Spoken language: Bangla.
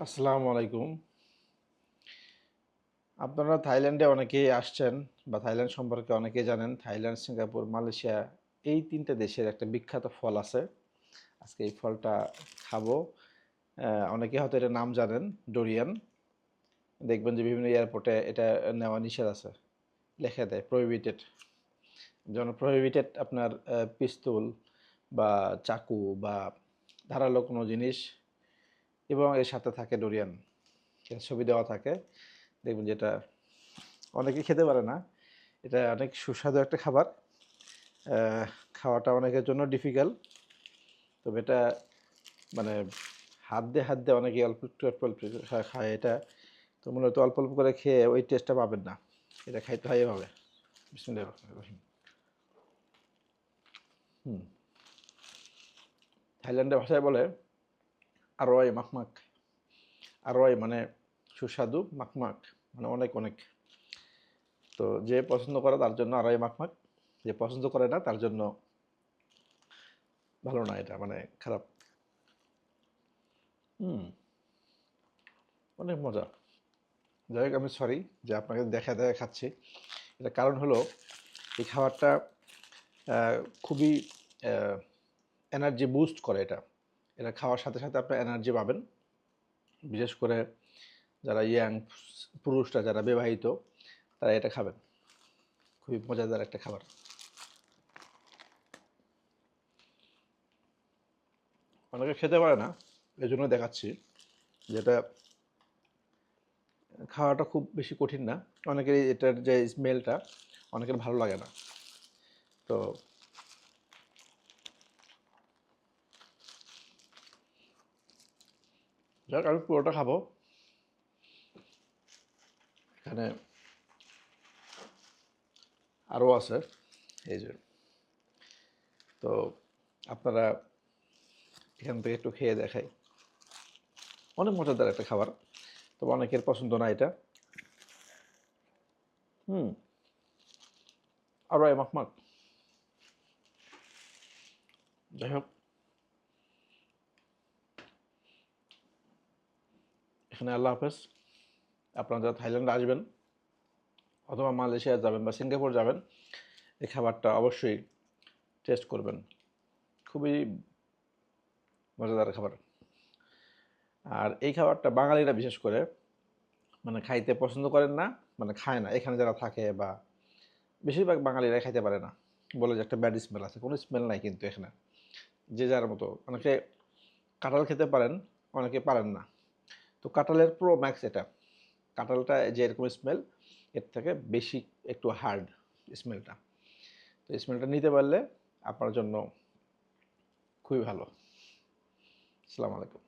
আসসালামু আলাইকুম। আপনারা থাইল্যান্ডে অনেকেই আসছেন বা থাইল্যান্ড সম্পর্কে অনেকেই জানেন। থাইল্যান্ড, সিঙ্গাপুর, মালয়েশিয়া এই ৩ টে দেশের একটা বিখ্যাত ফল আছে। আজকে এই ফলটা খাবো। অনেকে হয়তো এটার নাম জানেন, ডোরিয়ান। দেখবেন যে বিভিন্ন এয়ারপোর্টে এটা নেওয়া নিষেধ আছে। লেখা দেয় প্রহিবিটেড। যেমন প্রহিবিটেড আপনার পিস্তল বা চাকু বা ধারালো কোনো জিনিস এবং এর সাথে থাকে ডোরিয়ান। ছবি দেওয়া থাকে। দেখবেন যেটা অনেকে খেতে পারে না। এটা অনেক সুস্বাদু একটা খাবার। খাওয়াটা অনেকের জন্য ডিফিকাল্ট। তবে এটা মানে হাত দিয়ে অনেকে অল্প একটু খায় এটা। তো মূলত অল্প অল্প করে খেয়ে ওই টেস্টটা পাবেন না। এটা খাইতে হয় এভাবে। বিসমিল্লাহির রহমানির রহিম। হুম। থাইল্যান্ডের ভাষায় বলে আরোয়াই মাকমাক। আরোয়াই মানে সুস্বাদু, মাকমাক মানে অনেক অনেক। তো যে পছন্দ করে তার জন্য আরোয়াই মাকমাক, যে পছন্দ করে না তার জন্য ভালো না, এটা মানে খারাপ। হুম, অনেক মজা। যাই হোক, আমি সরি যে আপনাকে দেখা দেখা খাচ্ছি। এটার কারণ হলো এই খাবারটা আহ, খুবই এনার্জি বুস্ট করে এটা। এটা খাওয়ার সাথে সাথে আপনার এনার্জি পাবেন। বিশেষ করে যারা ইয়াং পুরুষরা, যারা বিবাহিত, তারা এটা খাবেন। খুবই মজাদার একটা খাবার। অনেকে খেতে পারে না, এই জন্য দেখাচ্ছি যেটা খাওয়াটা খুব বেশি কঠিন না। অনেকের এটার যে স্মেলটা অনেকের ভালো লাগে না। তো যাক, আমি পুরোটা খাবো। এখানে আরও আছে, এই যে। তো আপনারা এখান থেকে একটু খেয়ে দেখাই। অনেক মজাদার একটা খাবার, তবে অনেকের পছন্দ না এটা। হুম, আরও মাখমাখ। যাই হোক, এখানে আল্লাহ হাফেজ। আপনারা যারা থাইল্যান্ডে আসবেন অথবা মালয়েশিয়া যাবেন বা সিঙ্গাপুর যাবেন, এই খাবারটা অবশ্যই টেস্ট করবেন। খুবই মজাদার খাবার। আর এই খাবারটা বাঙালিরা বিশেষ করে মানে খাইতে পছন্দ করেন না, মানে খায় না। এখানে যারা থাকে বা বেশিরভাগ বাঙালিরা খাইতে পারে না, বলে যে একটা ব্যাড স্মেল আছে। কোনো স্মেল নাই কিন্তু এখানে, যে যার মতো। অনেকে কাঁঠাল খেতে পারেন, অনেকে পারেন না। তো কাঁঠালের প্রো ম্যাক্স এটা। কাঁঠালটা যে এরকম স্মেল, এর থেকে বেশি একটু হার্ড স্মেলটা। তো স্মেলটা নিতে পারলে আপনার জন্য খুবই ভালো। আসসালামু আলাইকুম।